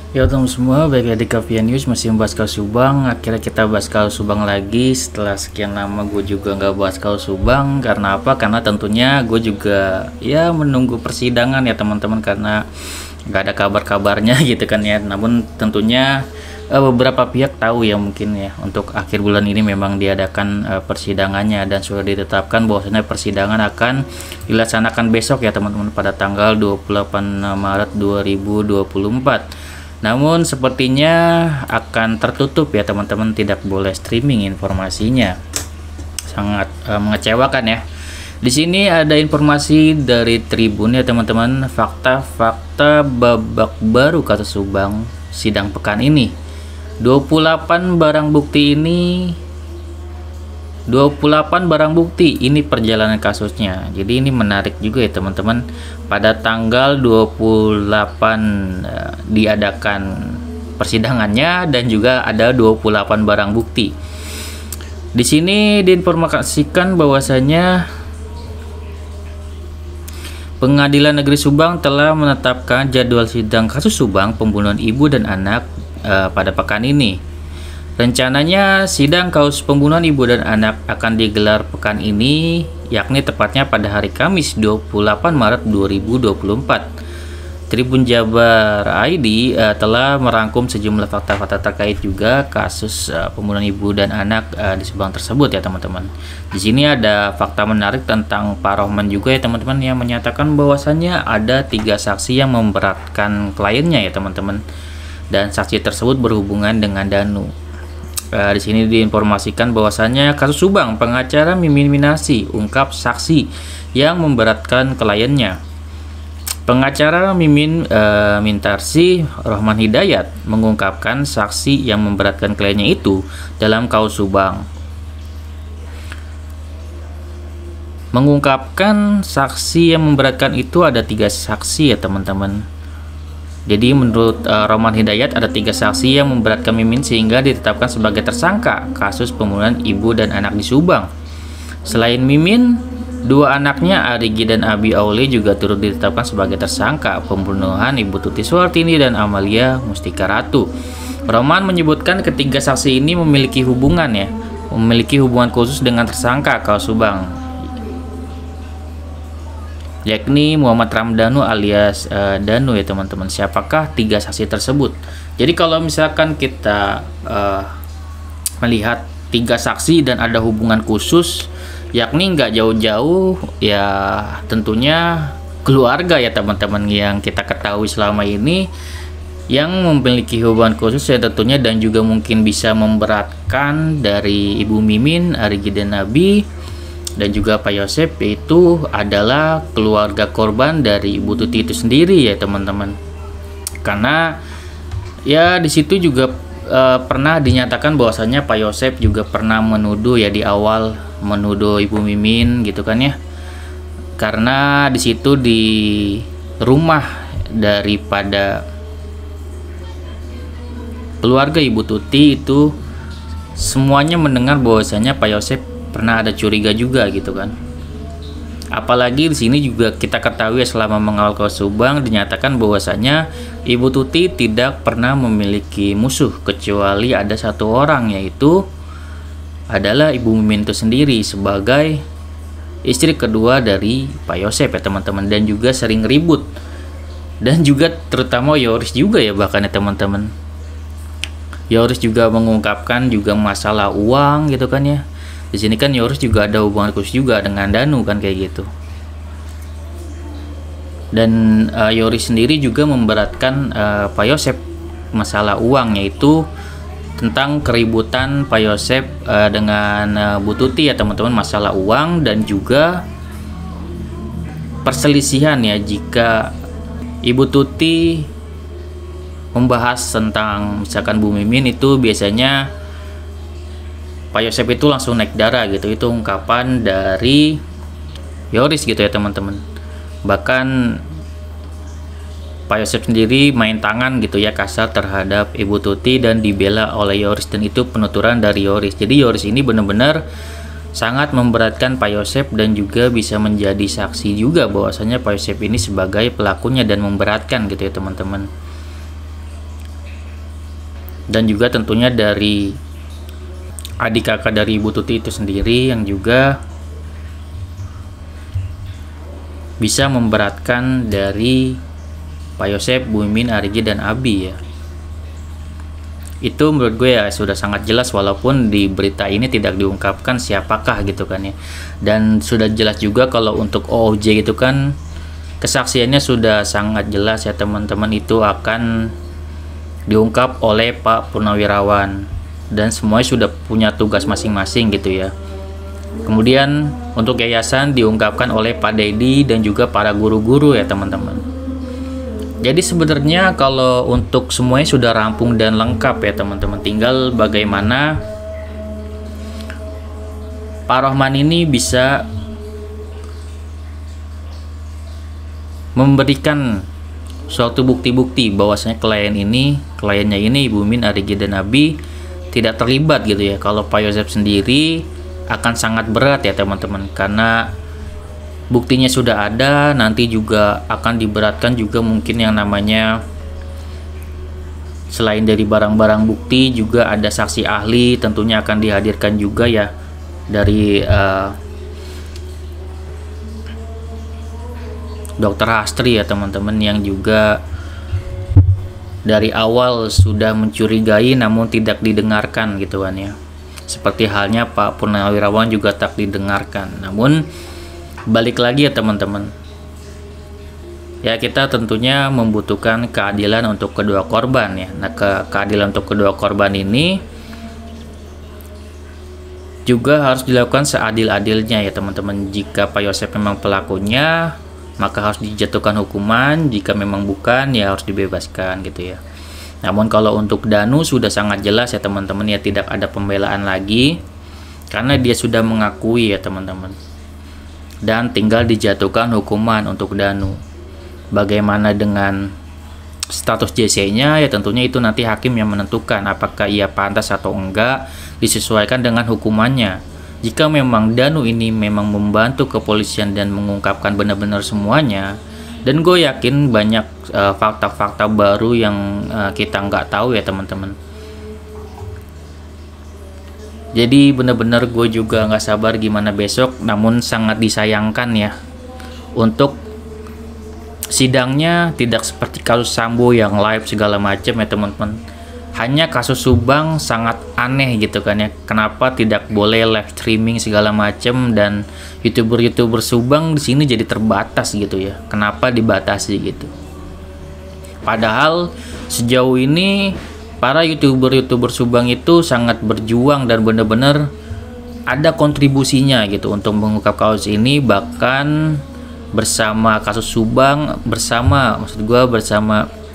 Ya teman semua, baik lagi di Kavia News masih membahas kasus Subang. Akhirnya kita bahas kasus Subang lagi setelah sekian lama gue juga nggak bahas kasus Subang. Karena apa? Karena tentunya gue juga ya menunggu persidangan ya teman-teman, karena nggak ada kabar-kabarnya gitu kan ya. Namun tentunya beberapa pihak tahu ya mungkin ya untuk akhir bulan ini memang diadakan persidangannya, dan sudah ditetapkan bahwasanya persidangan akan dilaksanakan besok ya teman-teman, pada tanggal 28 Maret 2024. Namun sepertinya akan tertutup ya teman-teman, tidak boleh streaming informasinya. Sangat mengecewakan ya. Di sini ada informasi dari Tribun ya teman-teman, fakta-fakta babak baru kasus Subang sidang pekan ini. 28 barang bukti ini perjalanan kasusnya. Jadi ini menarik juga ya teman-teman. Pada tanggal 28 diadakan persidangannya, dan juga ada 28 barang bukti. Di sini diinformasikan bahwasanya Pengadilan Negeri Subang telah menetapkan jadwal sidang kasus Subang pembunuhan ibu dan anak pada pekan ini. Rencananya sidang kasus pembunuhan ibu dan anak akan digelar pekan ini, yakni tepatnya pada hari Kamis 28 Maret 2024. Tribun Jabar ID telah merangkum sejumlah fakta-fakta terkait juga kasus pembunuhan ibu dan anak di Subang tersebut ya teman-teman. Di sini ada fakta menarik tentang Pak Rohman juga ya teman-teman, yang menyatakan bahwasannya ada 3 saksi yang memberatkan kliennya ya teman-teman, dan saksi tersebut berhubungan dengan Danu. Di sini diinformasikan bahwasannya kasus Subang, pengacara Mimin Minarsi ungkap saksi yang memberatkan kliennya. Pengacara Mimin Minarsi, Rohman Hidayat, mengungkapkan saksi yang memberatkan kliennya itu dalam kasus Subang. Mengungkapkan saksi yang memberatkan itu ada 3 saksi ya teman-teman. Jadi menurut Rohman Hidayat ada 3 saksi yang memberatkan Mimin sehingga ditetapkan sebagai tersangka kasus pembunuhan ibu dan anak di Subang. Selain Mimin, 2 anaknya Arigi dan Abi Aule juga turut ditetapkan sebagai tersangka pembunuhan Ibu Tuti Suhartini dan Amalia Mustika Ratu. Rohman menyebutkan ketiga saksi ini memiliki hubungan khusus dengan tersangka kasus Subang, yakni Muhammad Ramdhanu alias Danu ya teman-teman. Siapakah 3 saksi tersebut? Jadi kalau misalkan kita melihat 3 saksi dan ada hubungan khusus, yakni nggak jauh-jauh ya tentunya keluarga ya teman-teman, yang kita ketahui selama ini yang memiliki hubungan khusus ya tentunya, dan juga mungkin bisa memberatkan dari Ibu Mimin, Arigi dan Nabi, dan juga Pak Yosep, yaitu adalah keluarga korban dari Ibu Tuti itu sendiri ya teman-teman. Karena ya di situ juga pernah dinyatakan bahwasanya Pak Yosep juga pernah menuduh ya, di awal menuduh Ibu Mimin gitu kan ya. Karena di situ di rumah daripada keluarga Ibu Tuti itu semuanya mendengar bahwasanya Pak Yosep pernah ada curiga juga gitu kan. Apalagi di sini juga kita ketahui selama mengawal kasus Subang dinyatakan bahwasanya Ibu Tuti tidak pernah memiliki musuh kecuali ada 1 orang, yaitu adalah Ibu Mimin itu sendiri sebagai istri kedua dari Pak Yosep ya teman-teman, dan juga sering ribut, dan juga terutama Yoris juga ya bahkan ya teman-teman. Yoris juga mengungkapkan juga masalah uang gitu kan ya. Di sini kan Yoris juga ada hubungan khusus juga dengan Danu kan kayak gitu. Dan Yoris sendiri juga memberatkan Pak Yosep masalah uang, yaitu tentang keributan Pak Yosep dengan Bu Tuti ya teman-teman, masalah uang, dan juga perselisihan ya jika Ibu Tuti membahas tentang misalkan Bu Mimin itu biasanya Pak Yosep itu langsung naik darah gitu. Itu ungkapan dari Yoris gitu ya teman-teman. Bahkan Pak Yosep sendiri main tangan gitu ya, kasar terhadap Ibu Tuti, dan dibela oleh Yoris, dan itu penuturan dari Yoris. Jadi Yoris ini benar-benar sangat memberatkan Pak Yosep, dan juga bisa menjadi saksi juga bahwasanya Pak Yosep ini sebagai pelakunya dan memberatkan gitu ya teman-teman. dan juga tentunya dari adik kakak dari Ibu Tuti itu sendiri yang juga bisa memberatkan dari Pak Yosep, Bu Mimin, Arigi, dan Abi ya. Itu menurut gue ya sudah sangat jelas, walaupun di berita ini tidak diungkapkan siapakah gitu kan ya. Dan sudah jelas juga kalau untuk OOJ itu kan kesaksiannya sudah sangat jelas ya teman-teman, itu akan diungkap oleh Pak Purnawirawan dan semuanya sudah punya tugas masing-masing gitu ya. Kemudian untuk yayasan diungkapkan oleh Pak Dedi dan juga para guru-guru ya teman-teman. Jadi sebenarnya kalau untuk semuanya sudah rampung dan lengkap ya teman-teman, tinggal bagaimana Pak Rohman ini bisa memberikan suatu bukti-bukti bahwasanya kliennya ini Ibu Mimin, Arigi, dan Abi tidak terlibat gitu ya. Kalau Pak Yosep sendiri akan sangat berat ya teman-teman, karena buktinya sudah ada, nanti juga akan diberatkan juga mungkin yang namanya selain dari barang-barang bukti juga ada saksi ahli tentunya akan dihadirkan juga ya dari Dokter Hastri ya teman-teman, yang juga dari awal sudah mencurigai namun tidak didengarkan gitu kan ya. Seperti halnya Pak Purnawirawan juga tak didengarkan. Namun balik lagi ya teman-teman, ya kita tentunya membutuhkan keadilan untuk kedua korban ya. Nah keadilan untuk kedua korban ini juga harus dilakukan seadil-adilnya ya teman-teman. Jika Pak Yosep memang pelakunya, maka harus dijatuhkan hukuman. Jika memang bukan, ya harus dibebaskan gitu ya. Namun kalau untuk Danu sudah sangat jelas ya teman-teman ya, tidak ada pembelaan lagi karena dia sudah mengakui ya teman-teman, dan tinggal dijatuhkan hukuman untuk Danu. Bagaimana dengan status JC-nya ya tentunya itu nanti hakim yang menentukan apakah ia pantas atau enggak, disesuaikan dengan hukumannya. Jika memang Danu ini memang membantu kepolisian dan mengungkapkan benar-benar semuanya, dan gue yakin banyak fakta-fakta baru yang kita nggak tahu ya teman-teman. Jadi benar-benar gue juga nggak sabar gimana besok, namun sangat disayangkan ya untuk sidangnya tidak seperti kasus Sambo yang live segala macam ya teman-teman. Hanya kasus Subang sangat aneh gitu kan ya. Kenapa tidak boleh live streaming segala macam, dan youtuber Subang di sini jadi terbatas gitu ya. Kenapa dibatasi gitu? Padahal sejauh ini para youtuber Subang itu sangat berjuang dan benar-benar ada kontribusinya gitu untuk mengungkap kasus ini, bahkan bersama kasus Subang, bersama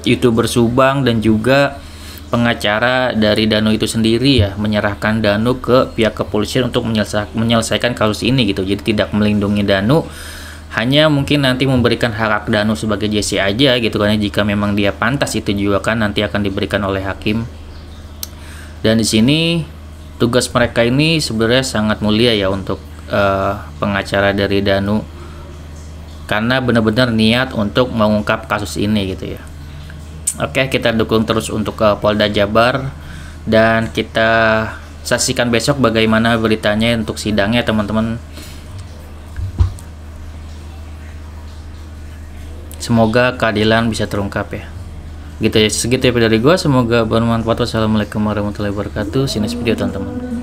youtuber Subang dan juga pengacara dari Danu itu sendiri ya, menyerahkan Danu ke pihak kepolisian untuk menyelesaikan kasus ini gitu. Jadi tidak melindungi Danu, hanya mungkin nanti memberikan hak Danu sebagai JC aja gitu kan ya. Jika memang dia pantas itu juga kan nanti akan diberikan oleh hakim. Dan di sini tugas mereka ini sebenarnya sangat mulia ya untuk pengacara dari Danu, karena benar-benar niat untuk mengungkap kasus ini gitu ya. Oke, kita dukung terus untuk Polda Jabar, dan kita saksikan besok bagaimana beritanya untuk sidangnya teman-teman. Semoga keadilan bisa terungkap ya. Gitu ya, segitu ya dari gua, semoga bermanfaat. Wassalamualaikum warahmatullahi wabarakatuh. Sini video teman-teman.